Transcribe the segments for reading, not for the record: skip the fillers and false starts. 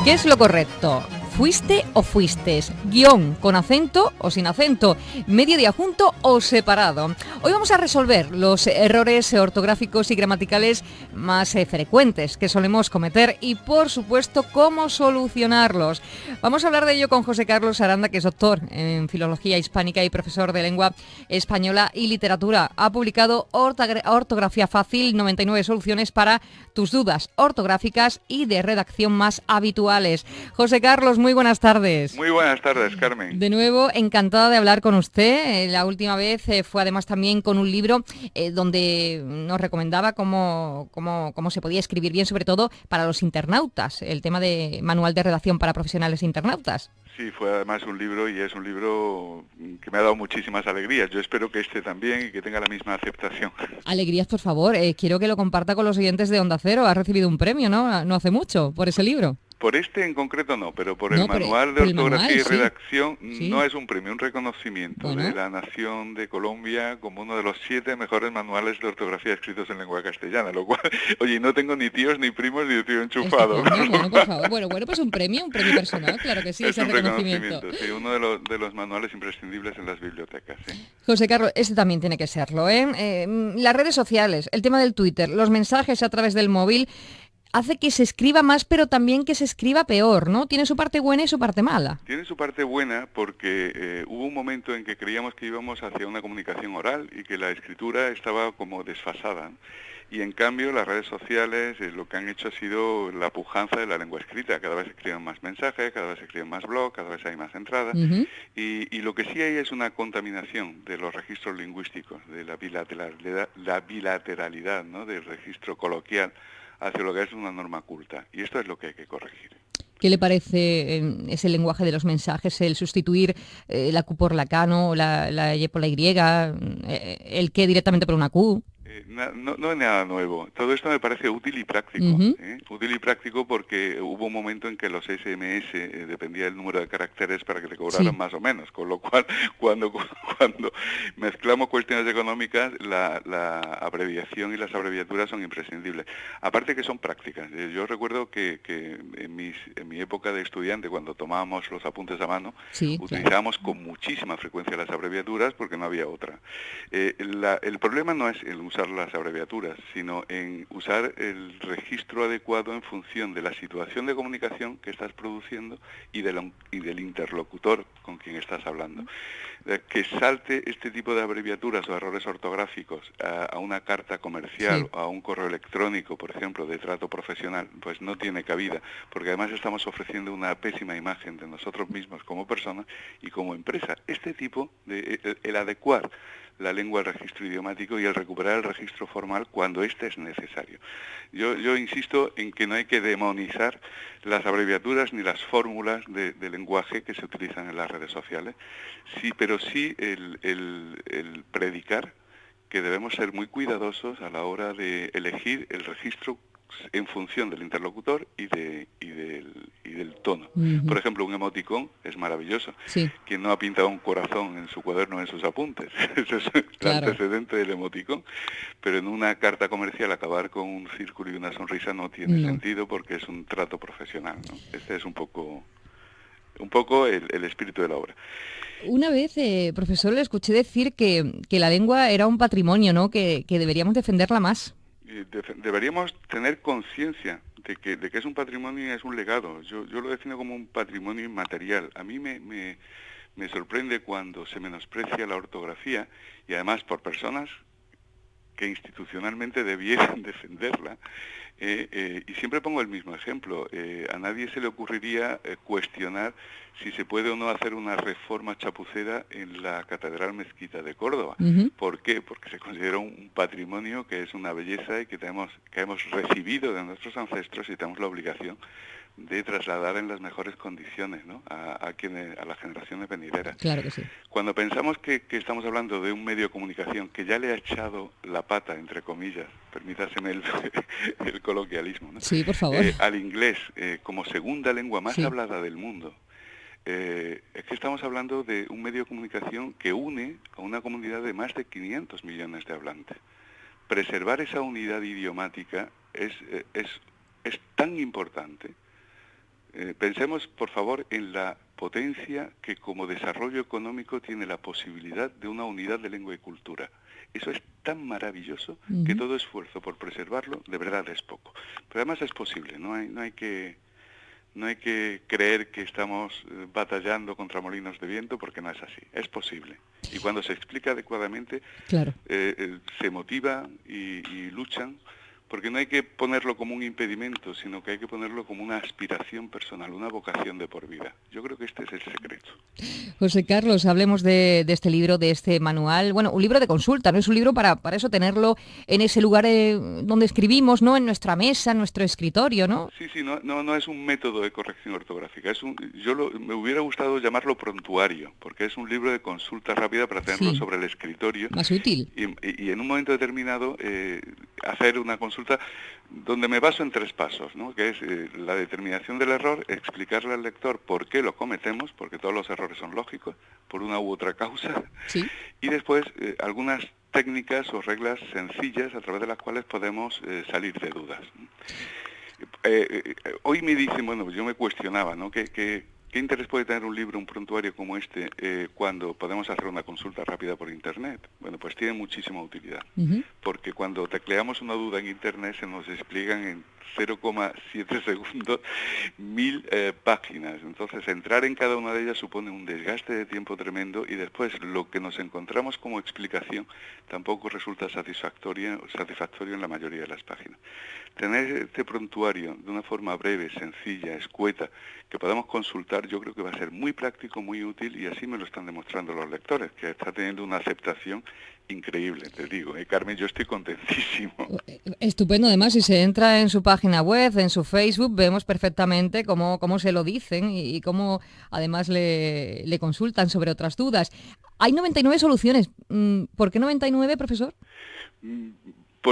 ¿Qué es lo correcto? ¿Fuiste o fuistes? Guión con acento o sin acento, medio de adjunto o separado. Hoy vamos a resolver los errores ortográficos y gramaticales más frecuentes que solemos cometer y, por supuesto, cómo solucionarlos. Vamos a hablar de ello con José Carlos Aranda, que es doctor en Filología Hispánica y profesor de Lengua Española y Literatura. Ha publicado Ortografía Fácil, 99 soluciones para tus dudas ortográficas y de redacción más habituales. José Carlos, muy buenas tardes. Muy buenas tardes, Carmen. De nuevo, encantada de hablar con usted. La última vez fue además también con un libro donde nos recomendaba cómo se podía escribir bien, sobre todo para los internautas, el tema de manual de redacción para profesionales e internautas. Sí, fue además un libro y es un libro que me ha dado muchísimas alegrías. Yo espero que este también y que tenga la misma aceptación. Alegrías, por favor. Quiero que lo comparta con los oyentes de Onda Cero. Ha recibido un premio, ¿no? No hace mucho, por ese libro. Por este en concreto no, pero por el manual de ortografía y redacción no es un premio, un reconocimiento de la Nación de Colombia como uno de los 7 mejores manuales de ortografía escritos en lengua castellana, lo cual, oye, no tengo ni tíos, ni primos, ni tío enchufado. Bueno, por favor. Bueno, pues un premio personal, claro que sí, es ese un reconocimiento. Sí, uno de los manuales imprescindibles en las bibliotecas, sí. José Carlos, este también tiene que serlo, ¿eh? Las redes sociales, el tema del Twitter, los mensajes a través del móvil, hace que se escriba más, pero también que se escriba peor, ¿no? Tiene su parte buena y su parte mala. Tiene su parte buena porque hubo un momento en que creíamos que íbamos hacia una comunicación oral y que la escritura estaba como desfasada. Y en cambio las redes sociales lo que han hecho ha sido la pujanza de la lengua escrita. Cada vez se escriben más mensajes, cada vez se escriben más blogs, cada vez hay más entradas. Y lo que sí hay es una contaminación de los registros lingüísticos, de la bilateralidad, ¿no? Del registro coloquial hacia lo que es una norma culta. Y esto es lo que hay que corregir. ¿Qué le parece ese lenguaje de los mensajes, el sustituir la Q por la K, ¿no? La Y por la Y, el que directamente por una Q? No es nada nuevo. Todo esto me parece útil y práctico. Útil y práctico porque hubo un momento en que los SMS dependía del número de caracteres para que te cobraran más o menos. Con lo cual, cuando mezclamos cuestiones económicas, la abreviación y las abreviaturas son imprescindibles. Aparte que son prácticas. Yo recuerdo que en mi época de estudiante, cuando tomábamos los apuntes a mano, utilizábamos con muchísima frecuencia las abreviaturas porque no había otra. El problema no es el usar las abreviaturas, sino en usar el registro adecuado en función de la situación de comunicación que estás produciendo y del interlocutor con quien estás hablando. Que salte este tipo de abreviaturas o errores ortográficos a una carta comercial o a un correo electrónico, por ejemplo, de trato profesional, pues no tiene cabida, porque además estamos ofreciendo una pésima imagen de nosotros mismos como personas y como empresa. Este tipo de el adecuar la lengua al registro idiomático y el recuperar el registro formal cuando éste es necesario. Yo insisto en que no hay que demonizar las abreviaturas ni las fórmulas de lenguaje que se utilizan en las redes sociales, pero sí el predicar que debemos ser muy cuidadosos a la hora de elegir el registro en función del interlocutor y del tono. Por ejemplo, un emoticón es maravilloso. Quien no ha pintado un corazón en su cuaderno, en sus apuntes. Ese es el antecedente del emoticón. Pero en una carta comercial acabar con un círculo y una sonrisa no tiene sentido porque es un trato profesional, ¿no? Este es un poco el espíritu de la obra. Una vez, profesor, le escuché decir que la lengua era un patrimonio, ¿no? Que deberíamos defenderla más. Deberíamos tener conciencia de que es un patrimonio y es un legado. Yo lo defino como un patrimonio inmaterial. A mí me sorprende cuando se menosprecia la ortografía y además por personas que institucionalmente debieran defenderla. Y siempre pongo el mismo ejemplo. A nadie se le ocurriría cuestionar si se puede o no hacer una reforma chapucera en la Catedral Mezquita de Córdoba. ¿Por qué? Porque se considera un patrimonio que es una belleza y que hemos recibido de nuestros ancestros y tenemos la obligación de trasladar en las mejores condiciones, ¿no? a las generaciones venideras. Claro que sí. Cuando pensamos que estamos hablando de un medio de comunicación que ya le ha echado la pata, entre comillas, permítaseme el coloquialismo, ¿no? Sí, por favor. Al inglés como segunda lengua más hablada del mundo, es que estamos hablando de un medio de comunicación que une a una comunidad de más de 500 millones de hablantes. Preservar esa unidad idiomática es es tan importante. Pensemos, por favor, en la potencia que como desarrollo económico tiene la posibilidad de una unidad de lengua y cultura. Eso es tan maravilloso que todo esfuerzo por preservarlo de verdad es poco. Pero además es posible, no hay que creer que estamos batallando contra molinos de viento, porque no es así, es posible. Y cuando se explica adecuadamente, claro, se motivan y luchan, porque no hay que ponerlo como un impedimento, sino que hay que ponerlo como una aspiración personal, una vocación de por vida. Yo creo que este es el secreto. José Carlos, hablemos de este libro, de este manual. Bueno, un libro de consulta, ¿no? Es un libro para eso tenerlo en ese lugar donde escribimos, ¿no? En nuestra mesa, en nuestro escritorio, ¿no? Sí, no es un método de corrección ortográfica. Me hubiera gustado llamarlo prontuario, porque es un libro de consulta rápida para tenerlo sobre el escritorio. Más útil. Y en un momento determinado hacer una consulta donde me baso en 3 pasos, ¿no? Que es la determinación del error, explicarle al lector por qué lo cometemos, porque todos los errores son lógicos, por una u otra causa, ¿sí? Y después algunas técnicas o reglas sencillas a través de las cuales podemos salir de dudas. Hoy me dicen, bueno, yo me cuestionaba, ¿no? ¿Qué interés puede tener un libro, un prontuario como este, cuando podemos hacer una consulta rápida por Internet? Bueno, pues tiene muchísima utilidad, porque cuando tecleamos una duda en Internet se nos despliegan en 0,7 segundos 1000 páginas. Entonces, entrar en cada una de ellas supone un desgaste de tiempo tremendo, y después lo que nos encontramos como explicación tampoco resulta satisfactorio en la mayoría de las páginas. Tener este prontuario de una forma breve, sencilla, escueta, que podamos consultar, yo creo que va a ser muy práctico, muy útil, y así me lo están demostrando los lectores, que está teniendo una aceptación increíble, te digo. Carmen, yo estoy contentísimo. Estupendo. Además, si se entra en su página web, en su Facebook, vemos perfectamente cómo se lo dicen y cómo además le consultan sobre otras dudas. Hay 99 soluciones. ¿Por qué 99, profesor?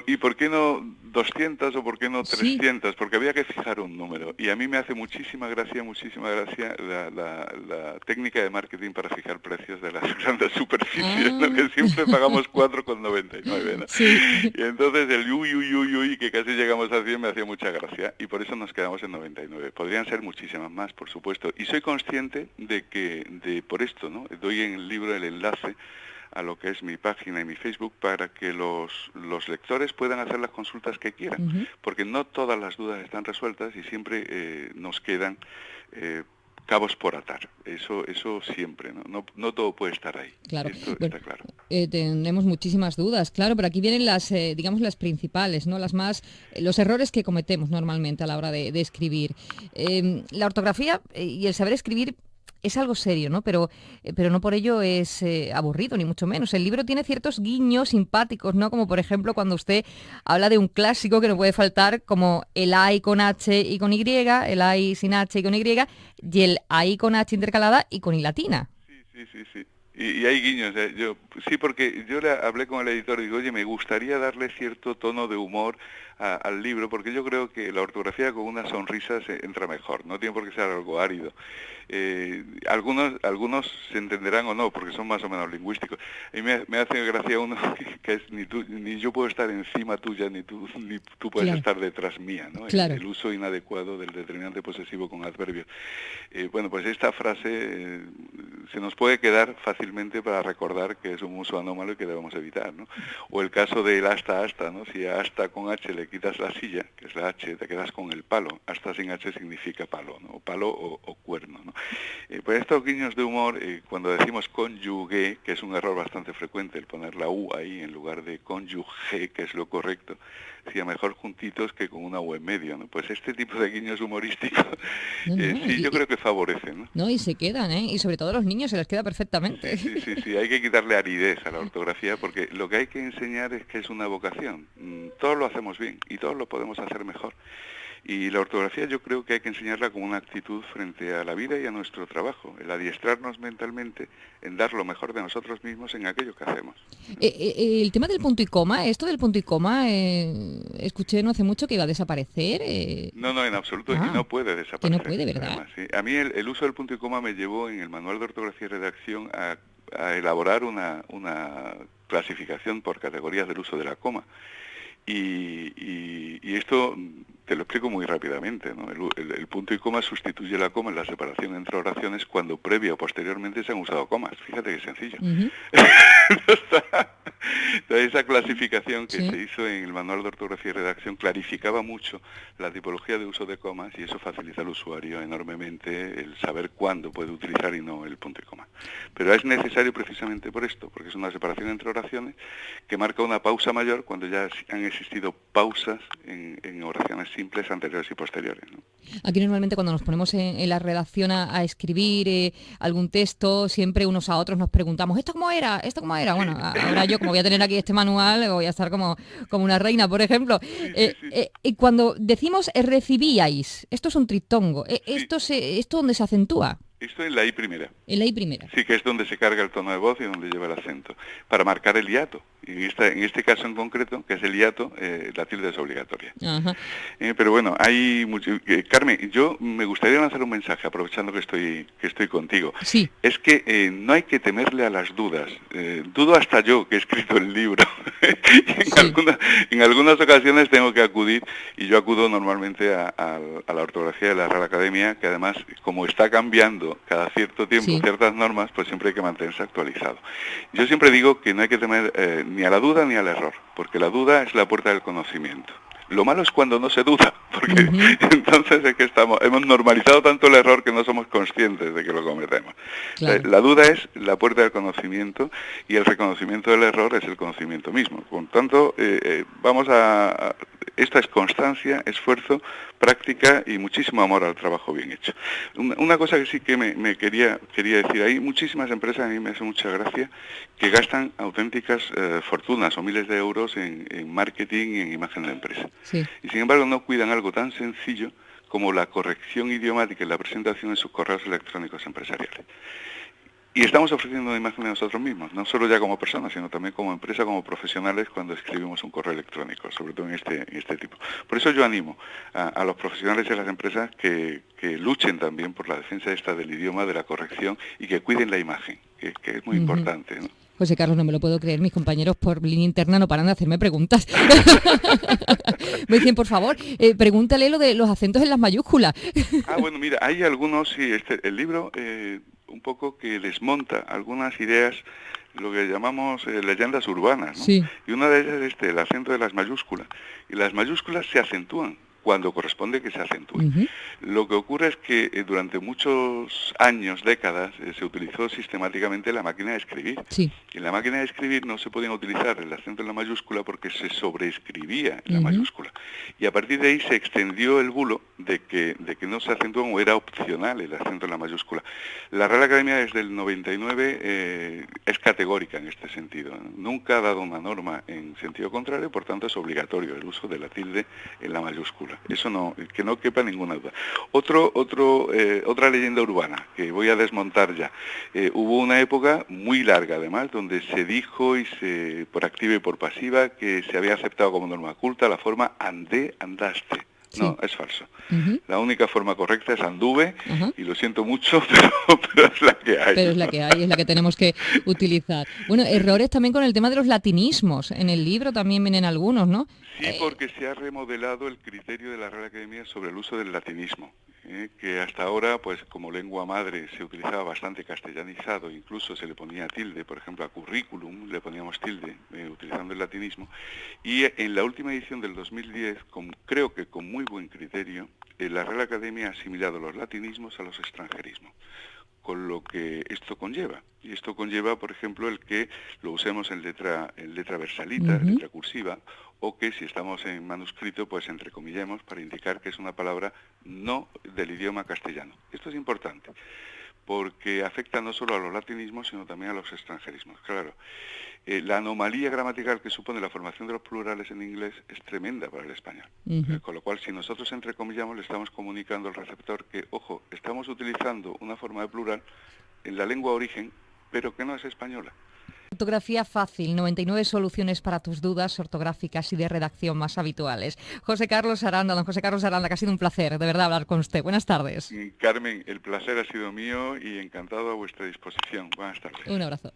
¿Y por qué no 200 o por qué no 300? Sí. Porque había que fijar un número. Y a mí me hace muchísima gracia la técnica de marketing para fijar precios de las grandes superficies, ¿no? Que siempre pagamos 4,99, ¿no? Sí. Y entonces el uy, que casi llegamos a 100, me hacía mucha gracia. Y por eso nos quedamos en 99. Podrían ser muchísimas más, por supuesto. Y soy consciente de que por esto, ¿no? Doy en el libro el enlace a lo que es mi página y mi Facebook para que los lectores puedan hacer las consultas que quieran, porque no todas las dudas están resueltas y siempre nos quedan cabos por atar. Eso siempre, no todo puede estar ahí. Claro. Esto bueno, está claro. Tenemos muchísimas dudas, claro, pero aquí vienen las principales, ¿no? Los errores que cometemos normalmente a la hora de escribir. La ortografía y el saber escribir es algo serio, ¿no? Pero no por ello es aburrido, ni mucho menos. El libro tiene ciertos guiños simpáticos, ¿no? Como por ejemplo cuando usted habla de un clásico que no puede faltar, como el ay con H y con Y, el ay sin H y con Y, y el ay con H intercalada y con I latina. Sí. Y hay guiños. Porque yo le hablé con el editor y digo, oye, me gustaría darle cierto tono de humor al libro, porque yo creo que la ortografía con una sonrisa se entra mejor, no tiene por qué ser algo árido. Algunos se entenderán o no, porque son más o menos lingüísticos. Y me hace gracia uno que es ni yo puedo estar encima tuya, ni tú puedes estar detrás mía, ¿no? Claro. El uso inadecuado del determinante posesivo con adverbios. Pues esta frase se nos puede quedar fácilmente para recordar que es un uso anómalo y que debemos evitar, ¿no? O el caso del hasta, ¿no? Si a hasta con H le quitas la silla, que es la H, te quedas con el palo. Hasta sin H significa palo, ¿no? Palo o cuerno, ¿no? Pues estos guiños de humor, cuando decimos conyugué, que es un error bastante frecuente, el poner la U ahí en lugar de cónyuge, que es lo correcto, sería mejor juntitos que con una U en medio, ¿no? Pues este tipo de guiños humorísticos, yo creo que favorecen, ¿no? No, y se quedan, ¿eh? Y sobre todo a los niños se les queda perfectamente. Sí, hay que quitarle aridez a la ortografía, porque lo que hay que enseñar es que es una vocación. Todos lo hacemos bien y todos lo podemos hacer mejor. Y la ortografía yo creo que hay que enseñarla con una actitud frente a la vida y a nuestro trabajo, el adiestrarnos mentalmente en dar lo mejor de nosotros mismos en aquello que hacemos. El tema del punto y coma, esto del punto y coma, escuché no hace mucho que iba a desaparecer. No, en absoluto, y no puede desaparecer. Que no puede, ¿verdad? Además, sí. A mí el uso del punto y coma me llevó en el Manual de Ortografía y Redacción a elaborar una clasificación por categorías del uso de la coma. Y esto te lo explico muy rápidamente, ¿no? El punto y coma sustituye la coma en la separación entre oraciones cuando previa o posteriormente se han usado comas. Fíjate qué sencillo. Entonces, esa clasificación que se hizo en el Manual de Ortografía y Redacción clarificaba mucho la tipología de uso de comas y eso facilita al usuario enormemente el saber cuándo puede utilizar y no el punto y coma. Pero es necesario precisamente por esto, porque es una separación entre oraciones que marca una pausa mayor cuando ya han existido pausas en oraciones simples anteriores y posteriores, ¿no? Aquí normalmente cuando nos ponemos en la redacción a escribir algún texto, siempre unos a otros nos preguntamos, ¿esto cómo era? ¿Esto cómo era? Bueno, ahora yo, como voy a tener aquí este manual, voy a estar como una reina, por ejemplo. Y cuando decimos recibíais, esto es un triptongo, ¿esto dónde se acentúa? Esto en la I primera. En la I primera. Sí, que es donde se carga el tono de voz y donde lleva el acento, para marcar el hiato. Y en este caso en concreto, que es el hiato, la tilde es obligatoria. Ajá. Pero bueno, hay mucho... Carmen, yo me gustaría lanzar un mensaje, aprovechando que estoy contigo. Sí. Es que no hay que temerle a las dudas. Dudo hasta yo, que he escrito el libro. En algunas ocasiones tengo que acudir, y yo acudo normalmente a la ortografía de la Real Academia, que además, como está cambiando cada cierto tiempo ciertas normas, pues siempre hay que mantenerse actualizado. Yo siempre digo que no hay que temer ni a la duda ni al error, porque la duda es la puerta del conocimiento. Lo malo es cuando no se duda, porque entonces es que hemos normalizado tanto el error que no somos conscientes de que lo cometemos. Claro. La duda es la puerta del conocimiento y el reconocimiento del error es el conocimiento mismo. Por tanto, esta es constancia, esfuerzo, práctica y muchísimo amor al trabajo bien hecho. Una cosa que sí que me quería decir, hay muchísimas empresas, a mí me hace mucha gracia, que gastan auténticas fortunas o miles de euros en marketing y en imagen de empresa. Sí. Y sin embargo no cuidan algo tan sencillo como la corrección idiomática y la presentación en sus correos electrónicos empresariales. Y estamos ofreciendo una imagen de nosotros mismos, no solo ya como personas, sino también como empresa, como profesionales cuando escribimos un correo electrónico, sobre todo en este tipo. Por eso yo animo a los profesionales y a las empresas que luchen también por la defensa del idioma, de la corrección y que cuiden la imagen, que es muy importante, ¿no? José Carlos, no me lo puedo creer, mis compañeros por línea interna no paran de hacerme preguntas. Me dicen, por favor, pregúntale lo de los acentos en las mayúsculas. Bueno, mira, hay algunos, sí, el libro un poco que desmonta algunas ideas, lo que llamamos leyendas urbanas, ¿no? Sí. Y una de ellas es el acento de las mayúsculas. Y las mayúsculas se acentúan cuando corresponde que se acentúe. Lo que ocurre es que durante muchos años, décadas, se utilizó sistemáticamente la máquina de escribir. Sí. En la máquina de escribir no se podía utilizar el acento en la mayúscula porque se sobreescribía en la mayúscula. Y a partir de ahí se extendió el bulo de que no se acentúan o era opcional el acento en la mayúscula. La Real Academia desde el 99 es categórica en este sentido. Nunca ha dado una norma en sentido contrario, por tanto es obligatorio el uso de la tilde en la mayúscula. Eso no, que no quepa ninguna duda. Otra leyenda urbana que voy a desmontar ya. Hubo una época muy larga además donde se dijo por activa y por pasiva que se había aceptado como norma culta la forma andé, andaste. No, es falso. La única forma correcta es anduve, y lo siento mucho, pero es la que hay. Pero es la que hay, es la que tenemos que utilizar. Bueno, errores también con el tema de los latinismos. En el libro también vienen algunos, ¿no? Sí, porque se ha remodelado el criterio de la Real Academia sobre el uso del latinismo, que hasta ahora, pues como lengua madre se utilizaba bastante castellanizado, incluso se le ponía tilde, por ejemplo a currículum le poníamos tilde, utilizando el latinismo, y en la última edición del 2010, creo que con muy buen criterio, la Real Academia ha asimilado los latinismos a los extranjerismos, con lo que esto conlleva. Y esto conlleva, por ejemplo, el que lo usemos en letra versalita, letra cursiva, o que si estamos en manuscrito, pues entrecomillemos para indicar que es una palabra no del idioma castellano. Esto es importante, porque afecta no solo a los latinismos, sino también a los extranjerismos. Claro, la anomalía gramatical que supone la formación de los plurales en inglés es tremenda para el español. Con lo cual, si nosotros entrecomillamos, le estamos comunicando al receptor que, ojo, estamos utilizando una forma de plural en la lengua origen, pero que no es española. Ortografía fácil, 99 soluciones para tus dudas ortográficas y de redacción más habituales. José Carlos Aranda, don José Carlos Aranda, que ha sido un placer, de verdad, hablar con usted. Buenas tardes. Carmen, el placer ha sido mío y encantado a vuestra disposición. Buenas tardes. Un abrazo.